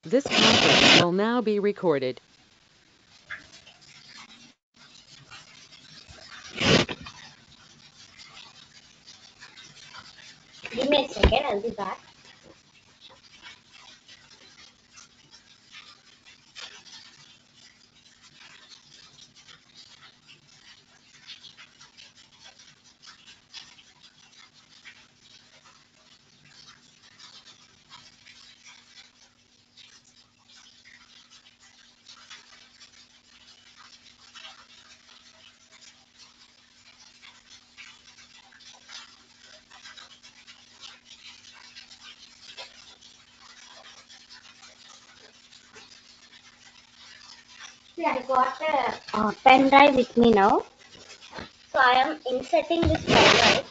This conference will now be recorded. Give me a second, I'll be back. See, I got a pen drive with me now. So I am inserting this pen drive.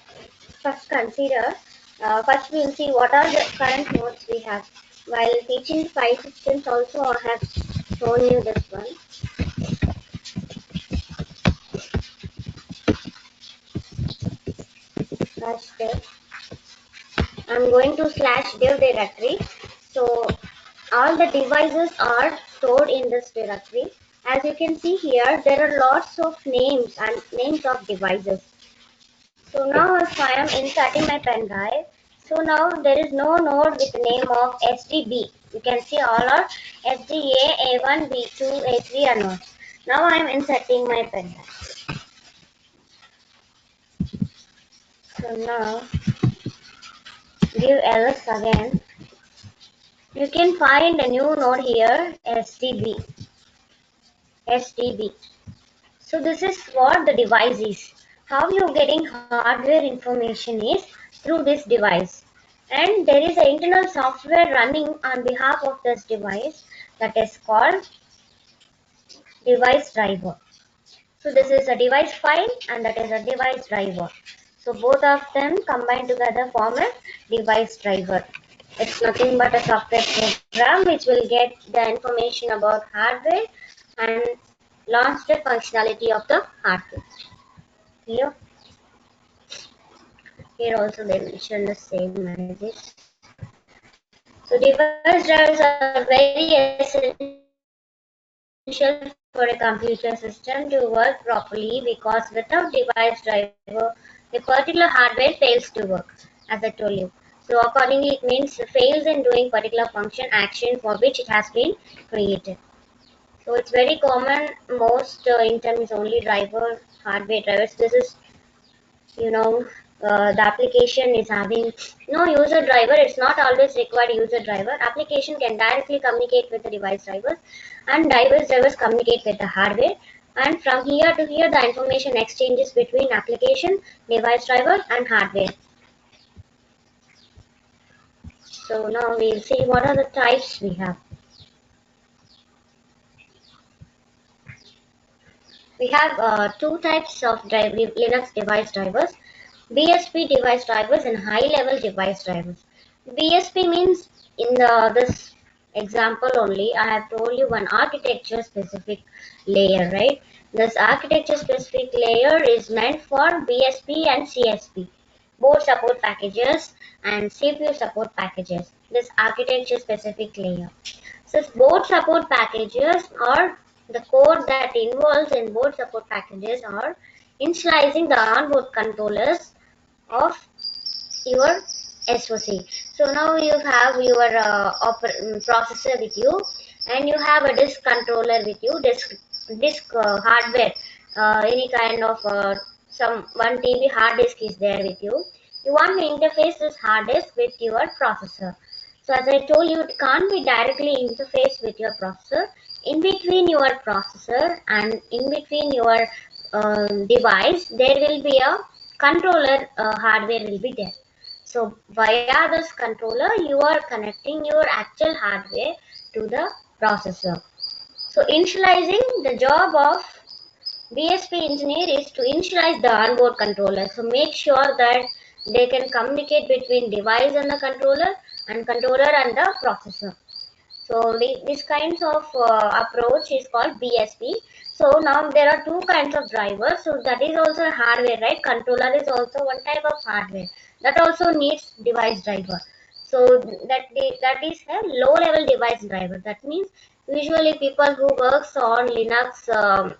First we will see what are the current nodes we have. While teaching file systems also I have shown you this one. Slash dev. I'm going to slash dev directory. So all the devices are stored in this directory. As you can see here, there are lots of names and names of devices. So now if I am inserting my pen drive, so now there is no node with the name of SDB. You can see all are SDA, A1, B2, A3 are nodes. Now I am inserting my pen drive. So now give ls again. You can find a new node here, SDB. SDB. So this is what the device is. How you getting hardware information is through this device. And there is an internal software running on behalf of this device that is called device driver. So this is a device file and that is a device driver. So both of them combined together form a device driver. It's nothing but a software program which will get the information about hardware and launch the functionality of the hardware. Here, here also they mention the same messages. So device drivers are very essential for a computer system to work properly because without device driver, a particular hardware fails to work, as I told you. So accordingly, it means it fails in doing particular function action for which it has been created. So it's very common. Most Intel is only driver hardware drivers. This is the application is having no user driver. It's not always required user driver. Application can directly communicate with the device drivers and device drivers communicate with the hardware, and from here to here the information exchanges between application, device driver and hardware. So now we'll see what are the types we have. We have two types of Linux device drivers: BSP device drivers and high-level device drivers. BSP means in this example only, I have told you one architecture specific layer, right? This architecture specific layer is meant for BSP and CSP, board support packages and CPU support packages. This architecture specific layer. So board support packages are the code that involves in board support packages are initializing the onboard controllers of your SoC. So now you have your processor with you, and you have a disk controller with you, disk hardware, any kind of some 1 TB hard disk is there with you. You want to interface this hard disk with your processor. So as I told you, it can't be directly interfaced with your processor. In between your processor and in between your device, there will be a controller hardware will be there. So via this controller, you are connecting your actual hardware to the processor. So initializing, the job of BSP engineer is to initialize the onboard controller. So make sure that they can communicate between device and the controller and the processor. So this kinds of approach is called BSP. So now there are two kinds of drivers. So that is also hardware, right? Controller is also one type of hardware that also needs device driver. So that is a low level device driver. That means usually people who works on Linux, I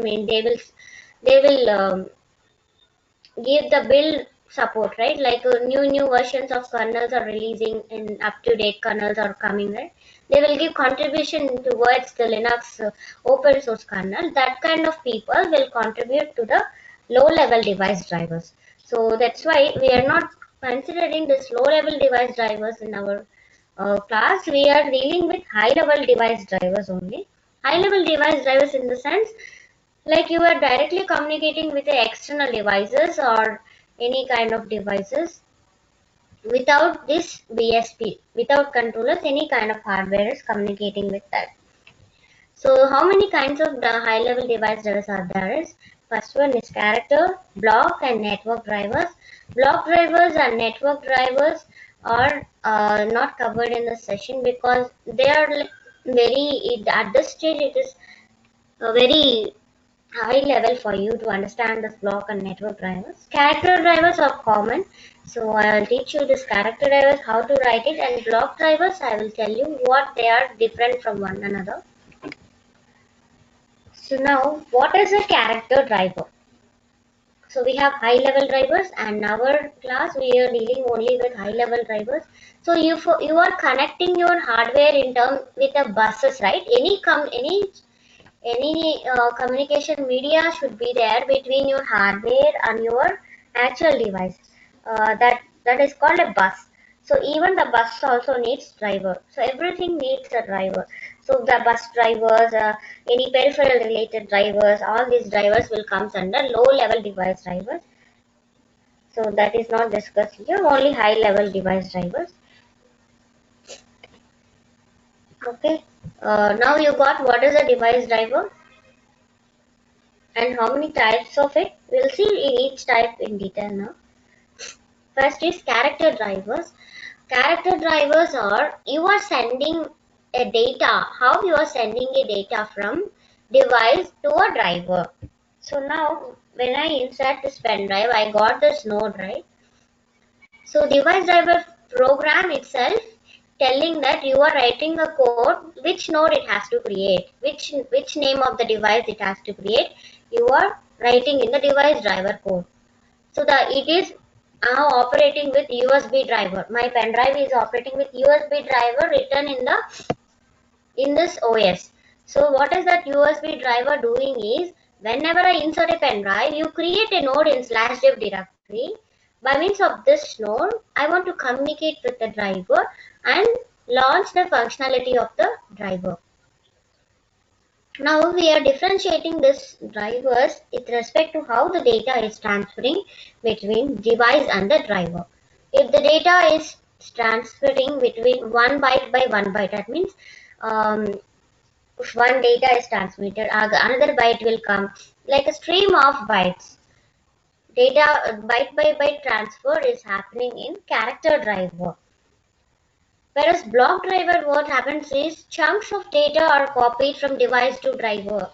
mean they will give the build support, right? Like new versions of kernels are releasing and up to date kernels are coming, right? They will give contribution towards the Linux open source kernel. That kind of people will contribute to the low level device drivers. So that's why we are not considering this low level device drivers in our class. We are dealing with high level device drivers only. High level device drivers in the sense like you are directly communicating with the external devices or any kind of devices without this BSP, without controllers, any kind of hardware is communicating with that. So how many kinds of the high level device drivers are there is? First one is character, block and network drivers. Block drivers and network drivers are not covered in the session because they are like very, at this stage it is very high level for you to understand this block and network drivers. Character drivers are common. So I will teach you this character drivers, how to write it, and block drivers, I will tell you what they are different from one another. So now, what is a character driver? So we have high level drivers, and in our class we are dealing only with high level drivers. So you are connecting your hardware in term with the buses, right? Any communication media should be there between your hardware and your actual device. That is called a bus. So even the bus also needs driver. So everything needs a driver. So the bus drivers, any peripheral related drivers, all these drivers will come under low level device drivers. So that is not discussed here. Only high level device drivers. Okay. Now you got what is a device driver and how many types of it. We'll see in each type in detail now. First is character drivers. Character drivers are you are sending a data, how you are sending a data from device to a driver. So now when I insert this pen drive, I got this node, right? So device driver program itself telling that you are writing a code, which node it has to create, which name of the device it has to create, you are writing in the device driver code. So it is now operating with USB driver. My pen drive is operating with USB driver written in this OS. So what is that USB driver doing is whenever I insert a pen drive, you create a node in /dev directory. By means of this node, I want to communicate with the driver and launch the functionality of the driver. Now we are differentiating these drivers with respect to how the data is transferring between device and the driver. If the data is transferring between 1 byte by 1 byte, that means if one data is transmitted, another byte will come like a stream of bytes. Data byte by byte transfer is happening in character driver. Whereas block driver, what happens is chunks of data are copied from device to driver.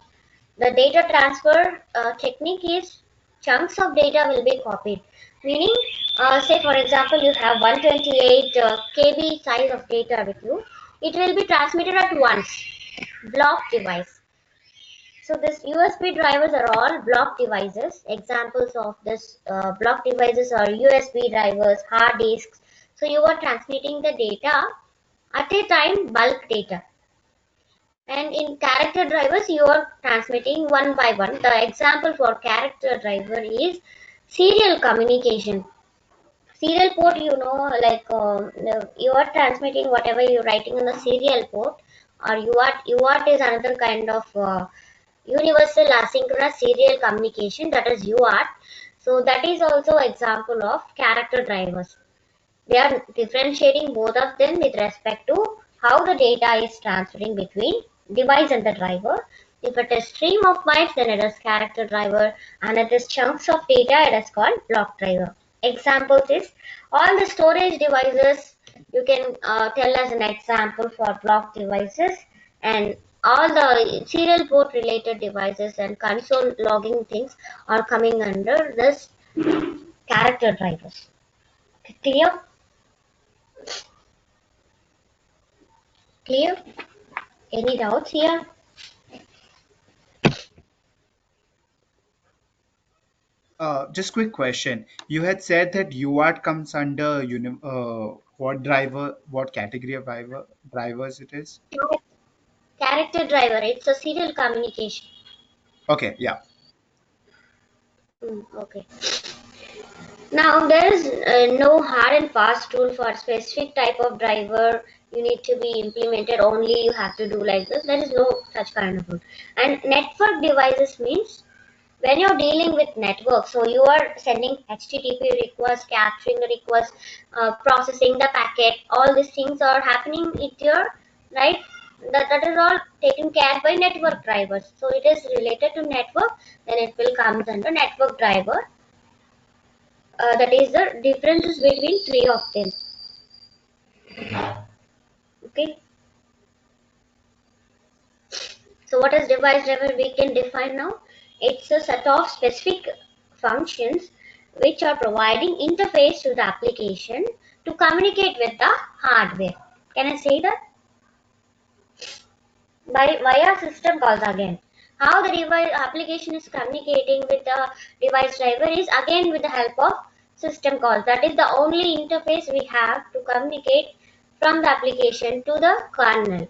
The data transfer technique is chunks of data will be copied. Meaning, say for example, you have 128 KB size of data with you. It will be transmitted at once, block device. So this USB drivers are all block devices. Examples of this block devices are USB drivers, hard disks. So you are transmitting the data at a time, bulk data. And in character drivers, you are transmitting one by one. The example for character driver is serial communication. Serial port, like you are transmitting whatever you're writing on the serial port, or UART is another kind of universal asynchronous serial communication, that is UART. So that is also example of character drivers. They are differentiating both of them with respect to how the data is transferring between device and the driver. If it is stream of bytes, then it is character driver, and it is chunks of data, it is called block driver. Examples is all the storage devices, you can tell as an example for block devices, and all the serial port related devices and console logging things are coming under this character drivers. Clear? Clear? Any doubts here? Just quick question. You had said that UART comes under what driver, what category of drivers it is? Character driver, it's a serial communication. Okay, yeah. Okay. Now there is no hard and fast rule for specific type of driver you need to be implemented, only you have to do like this. There is no such kind of rule. And network devices means when you're dealing with network, so you are sending HTTP requests, capturing the request, processing the packet, all these things are happening at your right. That is all taken care by network drivers. So it is related to network, then it will come under network driver. That is the differences between three of them. Okay. So what is device driver? We can define now. It's a set of specific functions which are providing interface to the application to communicate with the hardware. Can I say that? By via system calls again. How the device application is communicating with the device driver is again with the help of system calls. That is the only interface we have to communicate from the application to the kernel.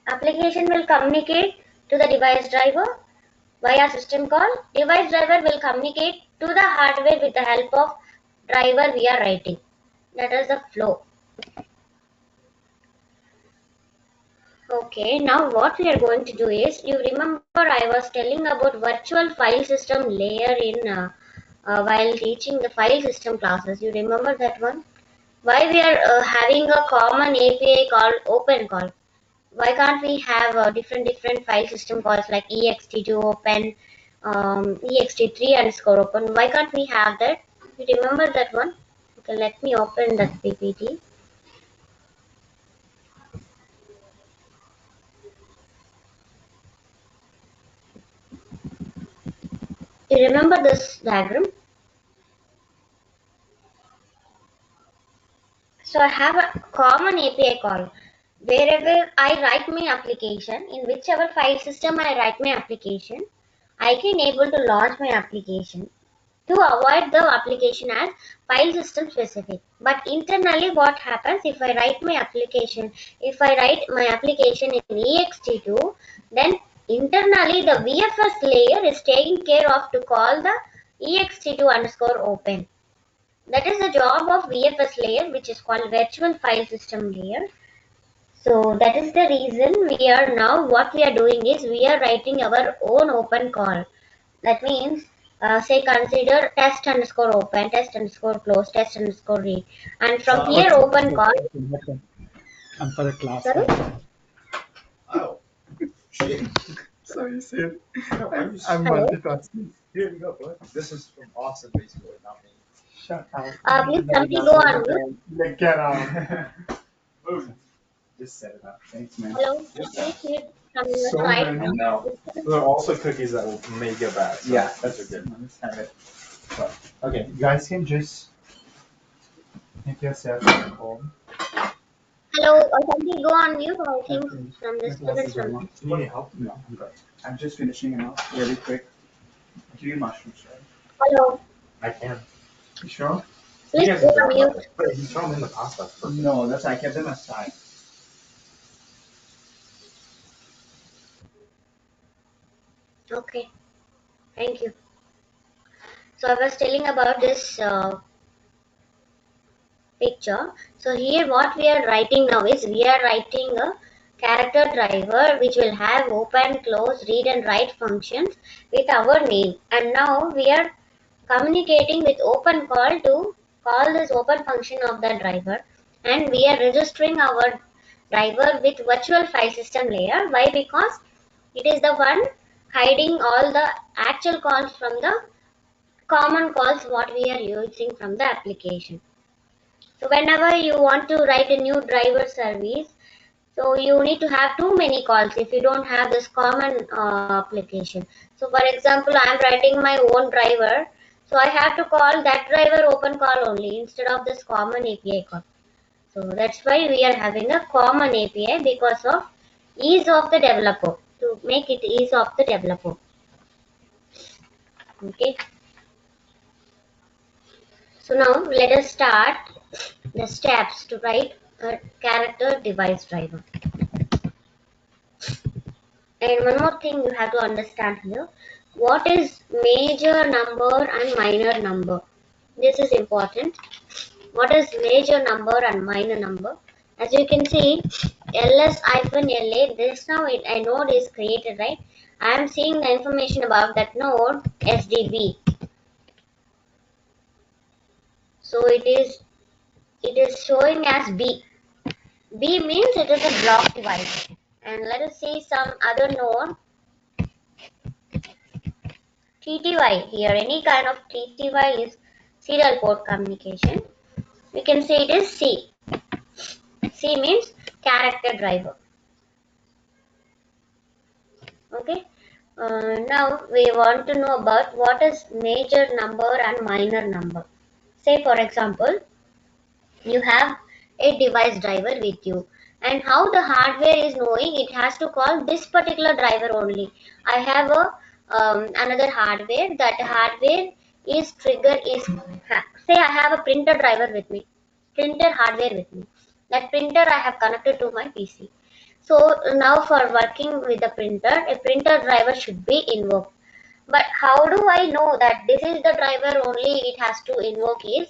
Application will communicate to the device driver via system call. Device driver will communicate to the hardware with the help of driver we are writing. That is the flow. Okay, now what we are going to do is, you remember I was telling about virtual file system layer in while teaching the file system classes. You remember that one? Why we are having a common API called open call? Why can't we have different file system calls like ext2 open, ext3 underscore open? Why can't we have that? You remember that one? Okay, let me open that PPT. You remember this diagram? So I have a common API call. Wherever I write my application, in whichever file system I write my application, I can able to launch my application to avoid the application as file system specific. But internally what happens if I write my application, in ext2, then internally the VFS layer is taking care of to call the ext2 underscore open. That is the job of VFS layer, which is called virtual file system layer. So that is the reason we are now, what we are doing is we are writing our own open call. That means, say consider test underscore open, test underscore close, test underscore read. And from here open call. I'm for a class. Sorry? Oh, shit. Sorry, sir. I'm I'm Hello? multitasking. Here you go, bud. This is from Austin, basically, not me. Shut up. Please simply go on mute. Like, get out. Just set it up. Thanks, man. Hello? Please mute from your So side. many. No, there are also cookies that will may go bad. So Yeah, those are good. let's have it. So, okay, you guys can just make yourself at home. Hello, simply go on mute. I think Okay. from the My class students is going from. on. Do you need help? No, I'm good. I'm just finishing it off really quick. Do you mushrooms, right? Hello. I can. You sure? Please You guys go can on grab mute. but you throw them in the pasta. No, that's I kept them aside. Okay. Thank you. So I was telling about this picture. So here what we are writing now is we are writing a character driver which will have open, close, read and write functions with our name. And now we are communicating with open call to call this open function of the driver, and we are registering our driver with virtual file system layer. Why? Because it is the one hiding all the actual calls from the common calls what we are using from the application. So whenever you want to write a new driver service, so you need to have too many calls if you don't have this common application. So for example, I am writing my own driver, so I have to call that driver open call only instead of this common API call. So that's why we are having a common API, because of ease of the developer, to make it ease of the developer. Okay. So now let us start the steps to write a character device driver. And one more thing you have to understand here, what is major number and minor number? This is important. What is major number and minor number? As you can see, ls-la, this now a node is created, right? I am seeing the information about that node sdb. So it is showing as b. B means it is a block device. And let us see some other node, TTY. Here any kind of TTY is serial port communication. We can say it is C. C means character driver. Okay. Now we want to know about what is major number and minor number. Say for example, you have a device driver with you, and how the hardware is knowing it has to call this particular driver only. I have a another hardware. That hardware is trigger is, say I have a printer driver with me, printer hardware with me. That printer I have connected to my PC. So now for working with the printer, a printer driver should be invoked. But how do I know that this is the driver only it has to invoke is,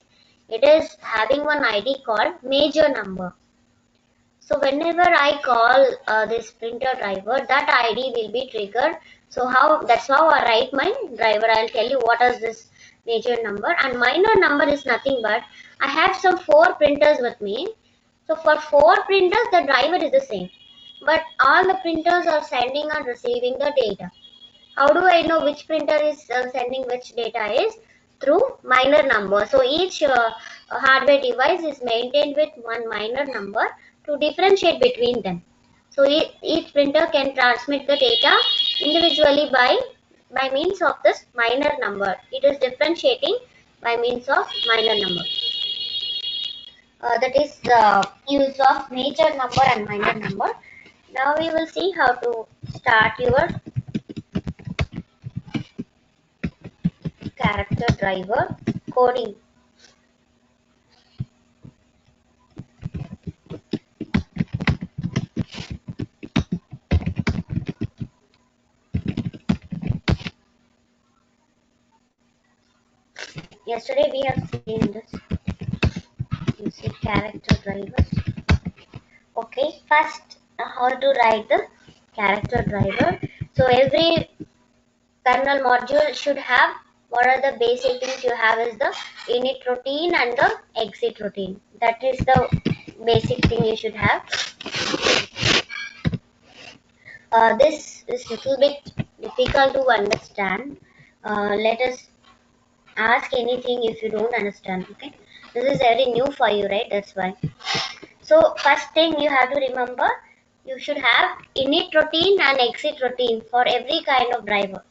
it is having one ID called major number. So whenever I call this printer driver, that ID will be triggered. So that's how I write my driver. I'll tell you what is this major number, and minor number is nothing but I have some 4 printers with me. So for 4 printers the driver is the same, but all the printers are sending and receiving the data. How do I know which printer is sending which data is? Through minor number. So each hardware device is maintained with one minor number to differentiate between them. So each printer can transmit the data individually by means of this minor number. It is differentiating by means of minor number. That is the use of major number and minor number. Now we will see how to start your character driver coding. Yesterday we have seen this. You see character drivers. Okay, first how to write the character driver. So every kernel module should have, what are the basic things you have is the init routine and the exit routine. That is the basic thing you should have. This is little bit difficult to understand. Let us ask anything if you don't understand. Okay, this is very new for you, right? That's why. So first thing you have to remember, you should have init routine and exit routine for every kind of driver.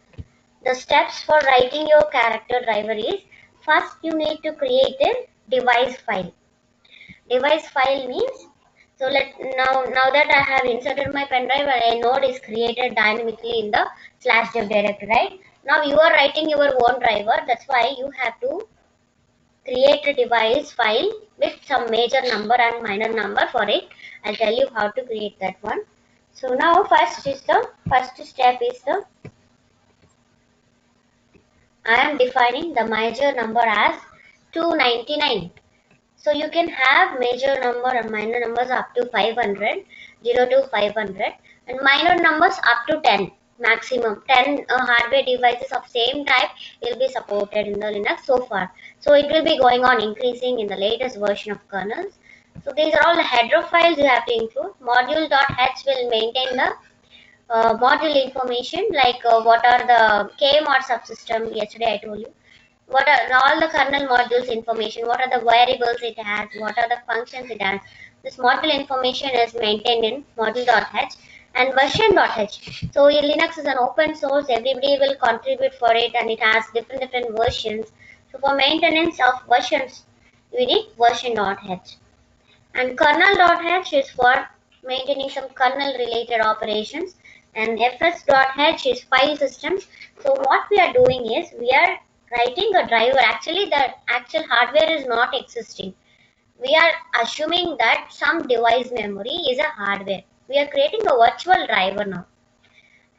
The steps for writing your character driver is, first you need to create a device file. Device file means, so now that I have inserted my pen drive, a node is created dynamically in the /dev directory, right? Now you are writing your own driver, that's why you have to create a device file with some major number and minor number for it. I'll tell you how to create that one. So now first step is the, I am defining the major number as 299. So you can have major number and minor numbers up to 500, 0 to 500, and minor numbers up to 10. Maximum 10 hardware devices of same type will be supported in the Linux so far. So it will be going on increasing in the latest version of kernels. So these are all the header files you have to include. Module.h will maintain the module information, like what are the KMod subsystem. Yesterday I told you what are all the kernel modules information, what are the variables it has, what are the functions it has. This module information is maintained in module.h and version.h. So Linux is an open source, everybody will contribute for it, and it has different versions. So for maintenance of versions, we need version.h. And kernel.h is for maintaining some kernel related operations, and fs.h is file systems. So what we are doing is we are writing a driver. Actually, the actual hardware is not existing. We are assuming that some device memory is a hardware. We are creating a virtual driver now.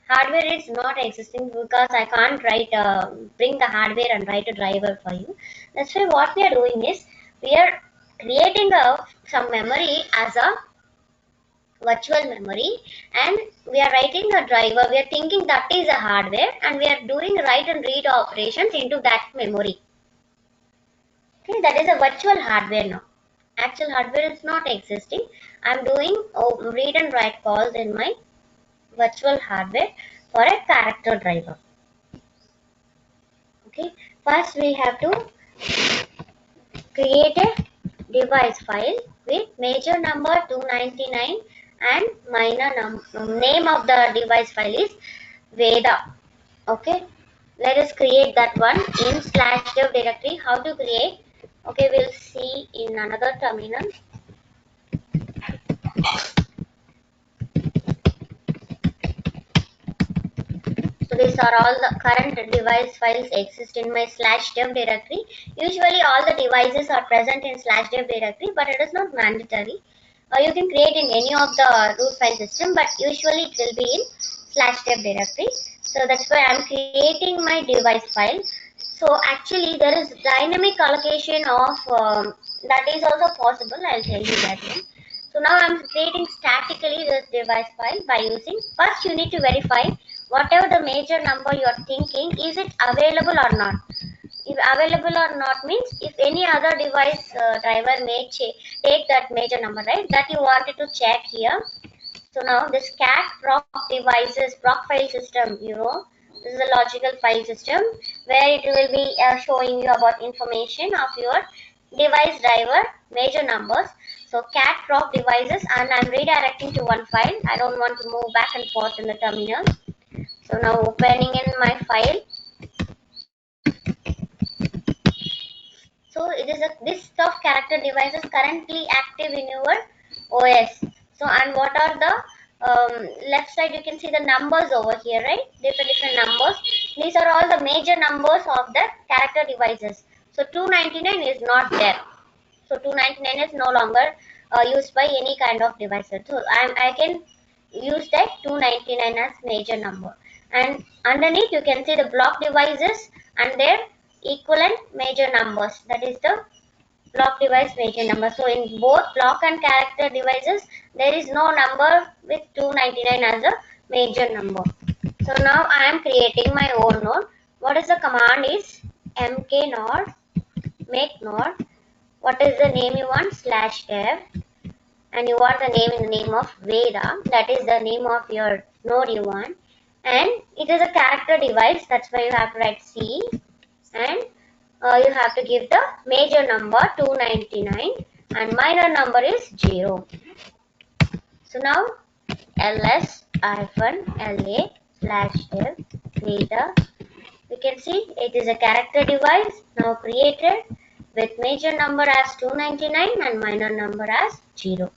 Hardware is not existing because I can't bring the hardware and write a driver for you. That's why what we are doing is we are creating some memory as a virtual memory, and we are writing a driver. We are thinking that is a hardware, and we are doing write and read operations into that memory. Okay, that is a virtual hardware now. Actual hardware is not existing. I'm doing read and write calls in my virtual hardware for a character driver. Okay, first we have to create a device file with major number 299 and minor name of the device file is Veda. Okay, let us create that one in /dev directory. How to create? Okay, we'll see in another terminal. So these are all the current device files exist in my /dev directory. Usually all the devices are present in /dev directory, but it is not mandatory. You can create in any of the root file system, but usually it will be in /dev directory. So that's why I'm creating my device file. So actually there is dynamic allocation of that is also possible. I'll tell you that one. So now I'm creating statically this device file by using, first you need to verify whatever the major number you are thinking, is it available or not. If available or not means if any other device driver may take that major number, right, that you wanted to check here. So now this cat proc devices proc file system, this is a logical file system where it will be showing you about information of your device driver major numbers. So cat proc devices, and I'm redirecting to one file. I don't want to move back and forth in the terminal. So now opening in my file. So it is a list of character devices currently active in your OS. So and what are the left side, you can see the numbers over here, right? Different numbers. These are all the major numbers of the character devices. So 299 is not there. So 299 is no longer used by any kind of devices. So I can use that 299 as major number. And underneath you can see the block devices and their equivalent major numbers. That is the block device major number. So in both block and character devices, there is no number with 299 as a major number. So now I am creating my own node. What is the command is mknode make node. What is the name you want? /dev, and you want the name in the name of Veda. That is the name of your node you want. And it is a character device. That's why you have to write C, and you have to give the major number 299 and minor number is 0. So now ls-la/dev Veda. You can see it is a character device now created with major number as 299 and minor number as 0.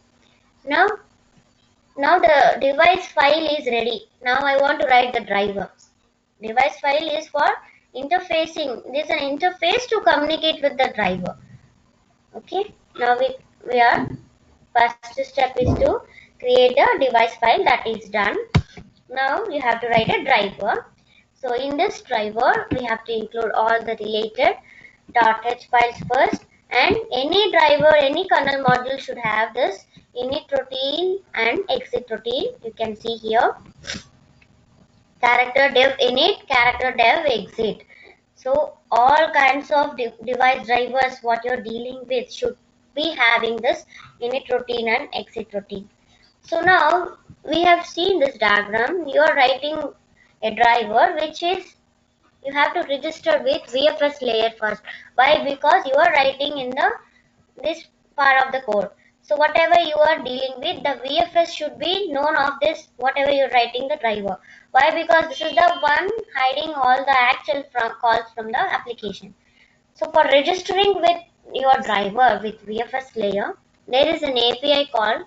Now the device file is ready. Now I want to write the driver. Device file is for interfacing. This is an interface to communicate with the driver. Okay. Now we are first step is to create a device file. That is done. Now you have to write a driver. So in this driver we have to include all the related .h files first, and any driver, any kernel module should have this init routine and exit routine. You can see here character dev init, character dev exit. So all kinds of device drivers what you're dealing with should be having this init routine and exit routine. So now we have seen this diagram. You are writing a driver which is you have to register with VFS layer first. Why? Because you are writing in this part of the code. So whatever you are dealing with, the VFS should be known of this, whatever you're writing the driver. Why? Because this is the one hiding all the actual calls from the application. So for registering with your driver with VFS layer, there is an API called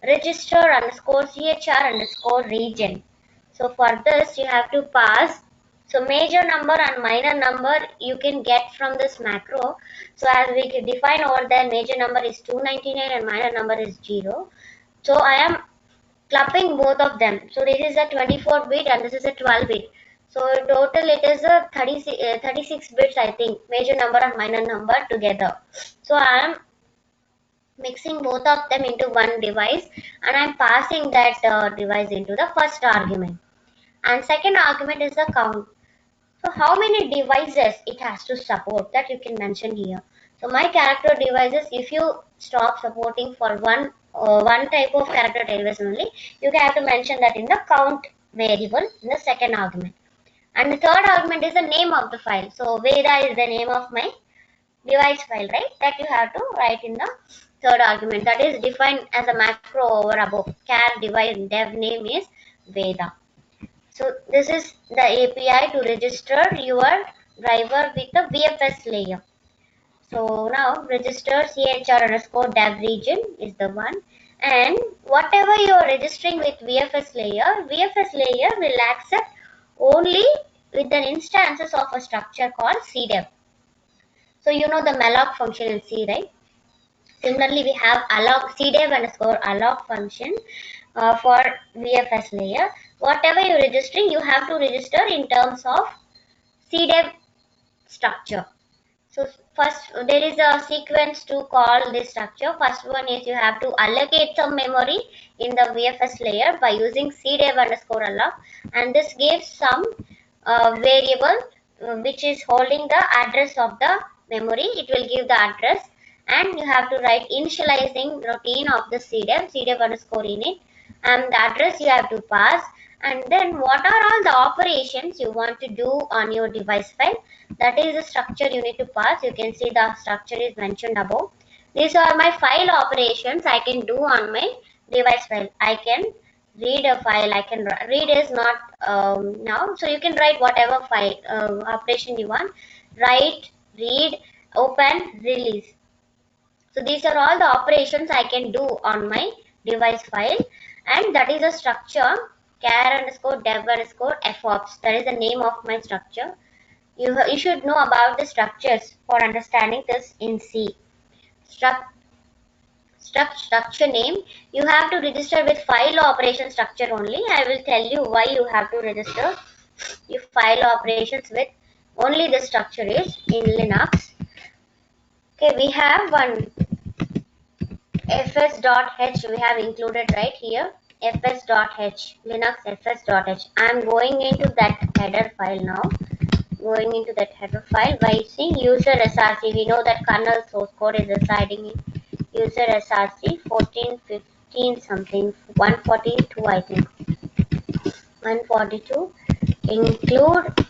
register underscore chr underscore region. So for this you have to pass, so major number and minor number you can get from this macro. So as we can define over there, major number is 299 and minor number is 0. So I am clubbing both of them. So this is a 24 bit and this is a 12 bit. So total it is a 36 bits, I think, major number and minor number together. So I am mixing both of them into one device and I'm passing that device into the first argument. And second argument is the count. So how many devices it has to support, that you can mention here. So my character devices, if you stop supporting for one type of character device only, you have to mention that in the count variable in the second argument. And the third argument is the name of the file. So Veda is the name of my device file, right? That you have to write in the third argument. That is defined as a macro over above. Char device dev name is Veda. So this is the API to register your driver with the VFS layer. So now register chr underscore dev region is the one, and whatever you are registering with VFS layer will accept only with the instances of a structure called cdev. So you know the malloc function in C, right? Similarly, we have alloc cdev underscore alloc function for VFS layer. Whatever you're registering, you have to register in terms of cdev structure. So first, there is a sequence to call this structure. First one is you have to allocate some memory in the VFS layer by using cdev underscore alloc, and this gives some variable which is holding the address of the memory. It will give the address, and you have to write initializing routine of the cdev underscore init, and the address you have to pass. And then what are all the operations you want to do on your device file, that is the structure you need to pass. You can see the structure is mentioned above. These are my file operations I can do on my device file. I can read a file, I can read is not now, so you can write whatever file operation you want. Write, read, open, release. So these are all the operations I can do on my device file, and that is a structure char underscore dev underscore fops. That is the name of my structure. You should know about the structures for understanding this in C. Structure name, you have to register with file operation structure only. I will tell you why you have to register your file operations with only the structure is in Linux. Okay, we have one fs.h we have included right here, fs.h, Linux fs.h. I am going into that header file now. Going into that header file by seeing user src. We know that kernel source code is residing in user src 1415 something, 142 I think, 142. Include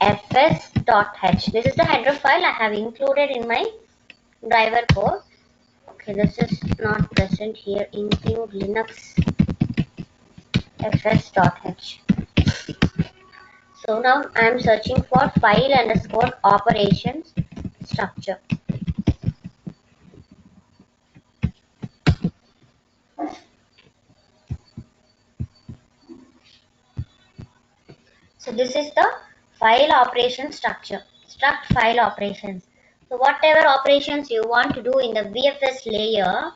fs.h. This is the header file I have included in my driver code. Okay, this is not present here. Include Linux fs.h. So now I am searching for file underscore operations structure. So this is the file operation structure, struct file operations. So whatever operations you want to do in the VFS layer,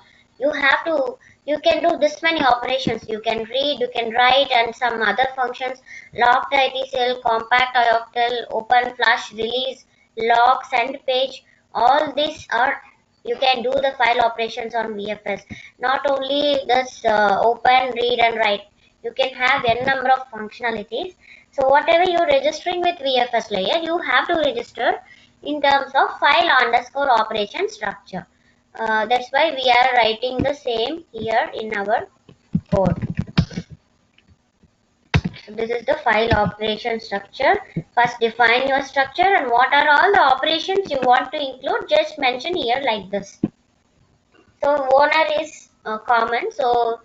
you can do this many operations. You can read, you can write, and some other functions, locked ITCL, compact ioctl, open, flush, release, lock, send page. All these are, you can do the file operations on VFS. Not only this open, read, and write. You can have n number of functionalities. So whatever you're registering with VFS layer, you have to register in terms of file underscore operation structure. That's why we are writing the same here in our code. So this is the file operation structure. First define your structure and what are all the operations you want to include, just mention here like this. So owner is common, so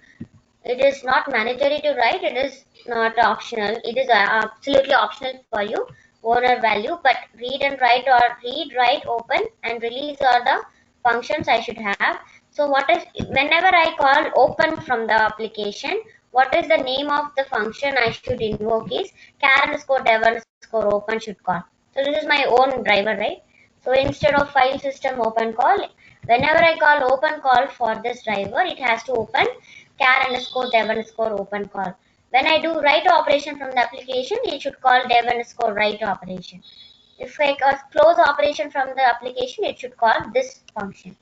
it is not mandatory to write, it is not optional, it is absolutely optional for you, owner value. But read and write, or read, write, open, and release are the functions I should have. So whenever I call open from the application, what is the name of the function I should invoke is char underscore dev underscore open should call. So this is my own driver, right? So instead of file system open call, whenever I call open call for this driver, it has to open char underscore dev underscore open call. When I do write operation from the application, it should call dev underscore write operation. If I close operation from the application, it should call this function.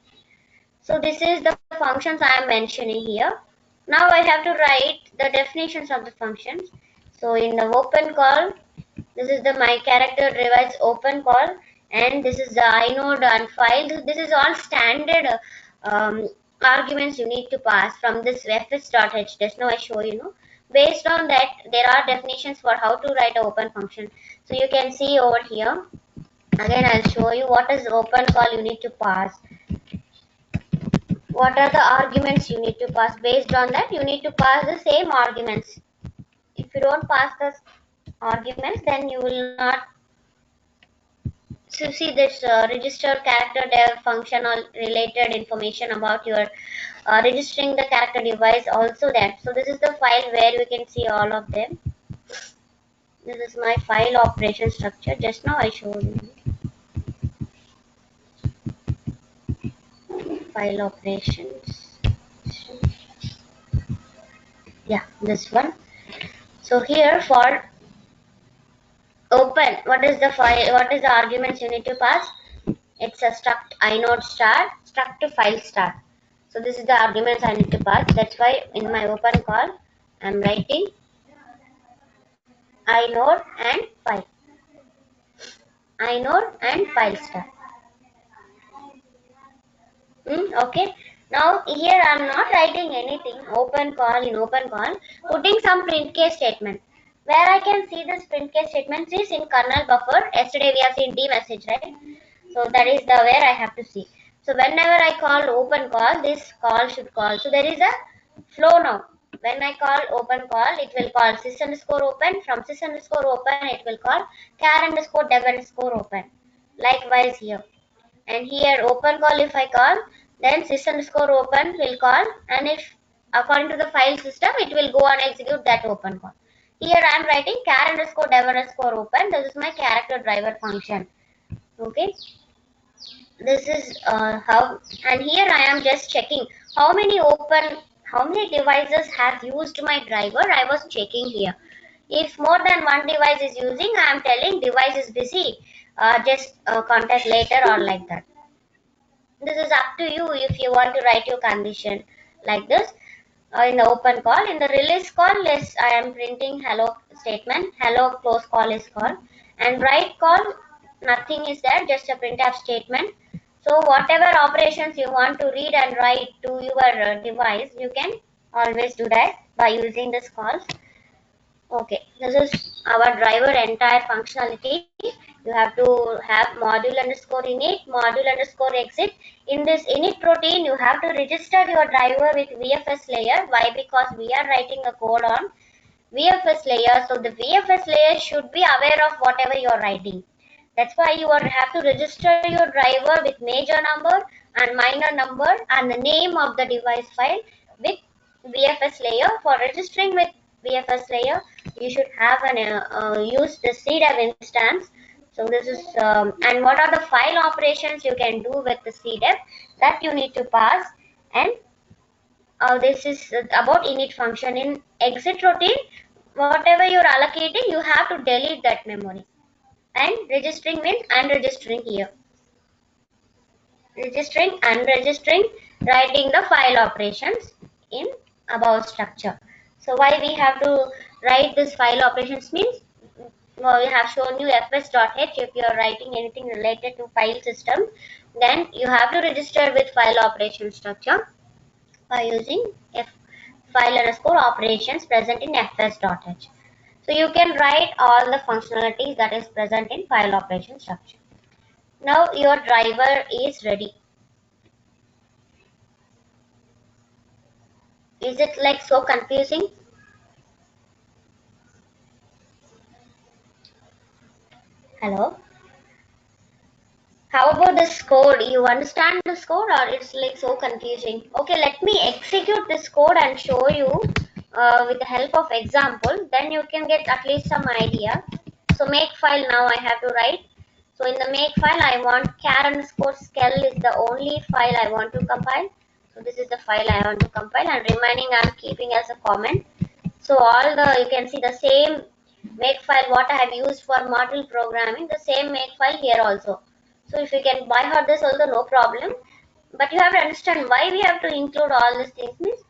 So this is the functions I am mentioning here. Now I have to write the definitions of the functions. So in the open call, this is the my character device open call, and this is the inode and file. This is all standard arguments you need to pass from this fs.h. Just now I show you know. Based on that, there are definitions for how to write an open function. So you can see over here. Again, I'll show you what is open call you need to pass. What are the arguments you need to pass? Based on that, you need to pass the same arguments. If you don't pass the arguments, then you will not. So see this register character dev function or related information about your registering the character device also that. So this is the file where you can see all of them. This is my file operation structure. Just now I showed you. File operations. Yeah, this one. So here for open, what is the file, what is the arguments you need to pass? It's a struct inode start, struct to file start. So this is the arguments I need to pass. That's why in my open call I'm writing inode and file, inode and file start. Okay, now here I'm not writing anything. Open call, in open call putting some print case statement. Where I can see this print case statement is in kernel buffer. Yesterday we have seen d message, right? So that is the where I have to see. So whenever I call open call, this call should call. So there is a flow now. When I call open call, it will call sys underscore open. From sys underscore open, it will call char underscore dev underscore open. Likewise here. And here open call, if I call, then sys underscore open will call, and if according to the file system, it will go and execute that open call. Here I am writing char underscore dev underscore open. This is my character driver function. Okay, this is how, and here I am just checking how many devices have used my driver. I was checking here. If more than one device is using, I am telling device is busy, just contact later or like that. This is up to you if you want to write your condition like this. In the open call, in the release call, yes, I am printing hello statement, hello close call is called, and write call, nothing is there, just a printf statement. So whatever operations you want to read and write to your device, you can always do that by using this calls. Okay, this is our driver entire functionality. You have to have module underscore init, module underscore exit. In this init routine, you have to register your driver with VFS layer. Why? Because we are writing a code on VFS layer. So the VFS layer should be aware of whatever you are writing. That's why you have to register your driver with major number and minor number and the name of the device file with VFS layer. For registering with VFS layer, you should have an use the CDEV instance. So this is and what are the file operations you can do with the CDEV that you need to pass. And this is about init function. In exit routine, whatever you're allocating, you have to delete that memory. And registering means unregistering here. Registering, unregistering, writing the file operations in above structure. So why we have to write this file operations means, well, we have shown you fs.h. If you are writing anything related to file system, then you have to register with file operation structure by using file underscore operations present in fs.h. So you can write all the functionalities that is present in file operation structure. Now your driver is ready. Is it like so confusing? Hello? How about the this code, you understand this code or it's like so confusing? Okay, let me execute this code and show you with the help of example, then you can get at least some idea. So make file now I have to write. So in the make file I want char underscore skell is the only file I want to compile. So this is the file I want to compile, and remaining I'm keeping as a comment. So all the, you can see the same make file what I have used for module programming, the same make file here also. So if you can by heart this also, no problem. But you have to understand why we have to include all these things. Means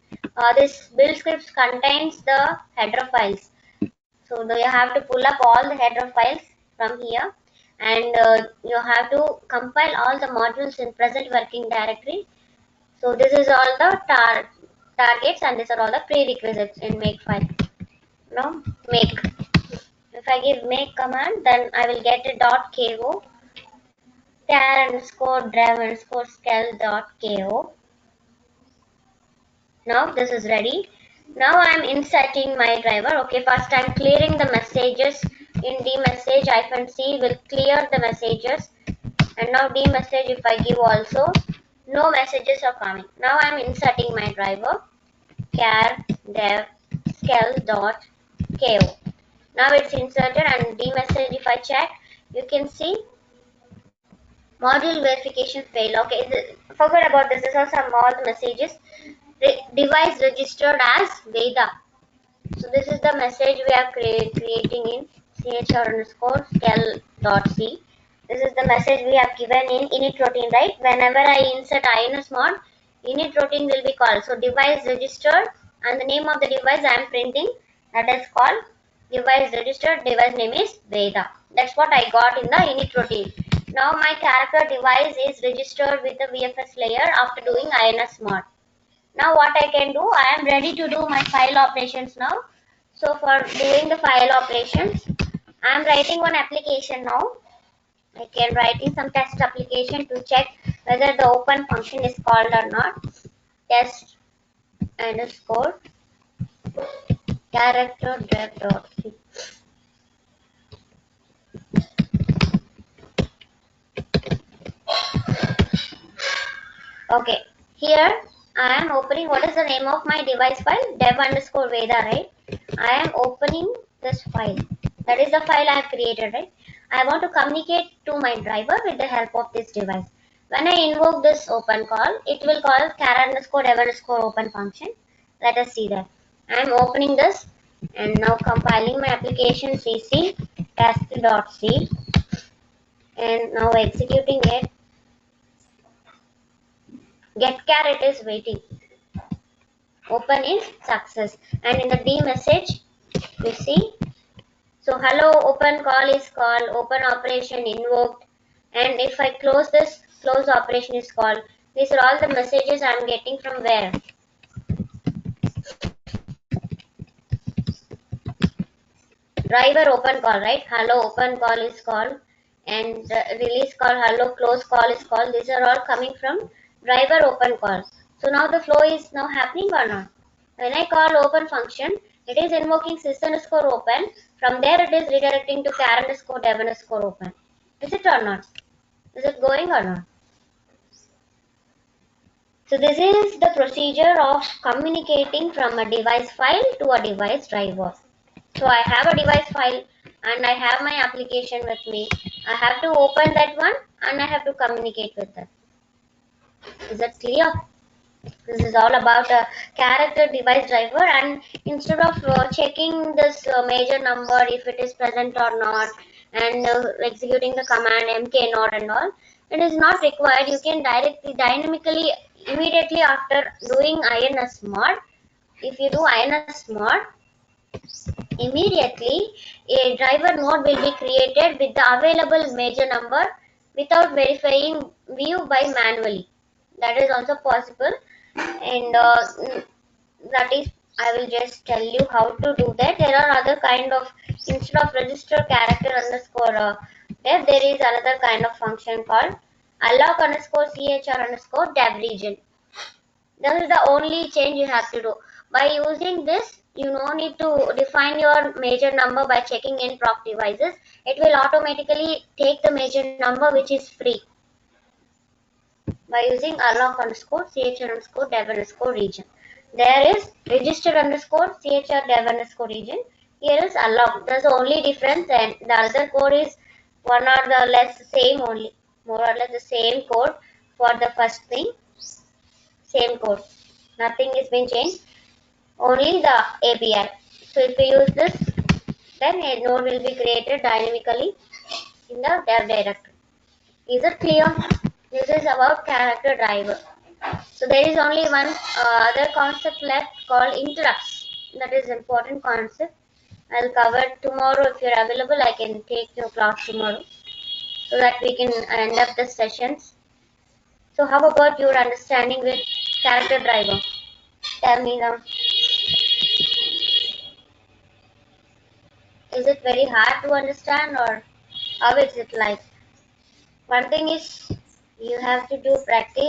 this build scripts contains the header files. So you have to pull up all the header files from here, and you have to compile all the modules in present working directory. So this is all the targets, and these are all the prerequisites in make file. Now make. If I give make command, then I will get a .ko char underscore drive underscore skell .ko. Now this is ready. Now I am inserting my driver. Okay, first I am clearing the messages in dmessage -c will clear the messages, and now dmessage if I give also, no messages are coming. Now I am inserting my driver char dev skell.ko. Now it's inserted, and dmessage if I check, you can see module verification fail. Okay, forget about this. These are some all the messages. Device registered as Veda. So this is the message we are creating in chr underscore skell.c. This is the message we have given in init routine, right? Whenever I insert insmod, init routine will be called. So device registered, and the name of the device I am printing, that is called device registered. Device name is Veda. That's what I got in the init routine. Now my character device is registered with the VFS layer after doing insmod. Now what I can do, I am ready to do my file operations now. So for doing the file operations, I am writing one application now. I can writing some test application to check whether the open function is called or not. Test underscore character dev.c. Okay, here I am opening, what is the name of my device file? Dev underscore Veda, right? I am opening this file. That is the file I have created, right? I want to communicate to my driver with the help of this device. When I invoke this open call, it will call char underscore dev underscore open function. Let us see that. I am opening this and now compiling my application cc test.c, and now executing it. Get char, it is waiting. Open is success, and in the D message you see, so hello open call is called, open operation invoked, and if I close this, close operation is called. These are all the messages I am getting from where? Driver open call, right? Hello open call is called, and release call, hello close call is called. These are all coming from driver open call. So now the flow is now happening or not? When I call open function, it is invoking system underscore open. From there it is redirecting to char underscore dev underscore open. Is it or not? Is it going or not? So this is the procedure of communicating from a device file to a device driver. So I have a device file and I have my application with me. I have to open that one and I have to communicate with that. Is that clear? This is all about a character device driver, and instead of checking this major number if it is present or not, and executing the command mknode and all, it is not required. You can directly dynamically immediately after doing insmod, if you do insmod, immediately a driver node will be created with the available major number without verifying view by manually. That is also possible, and that is, I will just tell you how to do that. There are other kind of, instead of register character underscore dev, there is another kind of function called alloc underscore chr underscore dev region. This is the only change you have to do. By using this, you no need to define your major number by checking in proc devices. It will automatically take the major number which is free. by using alloc underscore chr underscore dev underscore region. There is register underscore chr dev underscore region. Here is alloc. There's only difference, and the other code is one or the less same only, more or less the same code for the first thing, same code. Nothing is been changed, only the API. So if we use this, then a node will be created dynamically in the dev directory. Is it clear? This is about character driver. So there is only one other concept left called interrupts. That is important concept. I'll cover tomorrow. If you're available, I can take your class tomorrow so that we can end up the sessions. So how about your understanding with character driver? Tell me now. Is it very hard to understand, or how is it like? One thing is you have to do practice.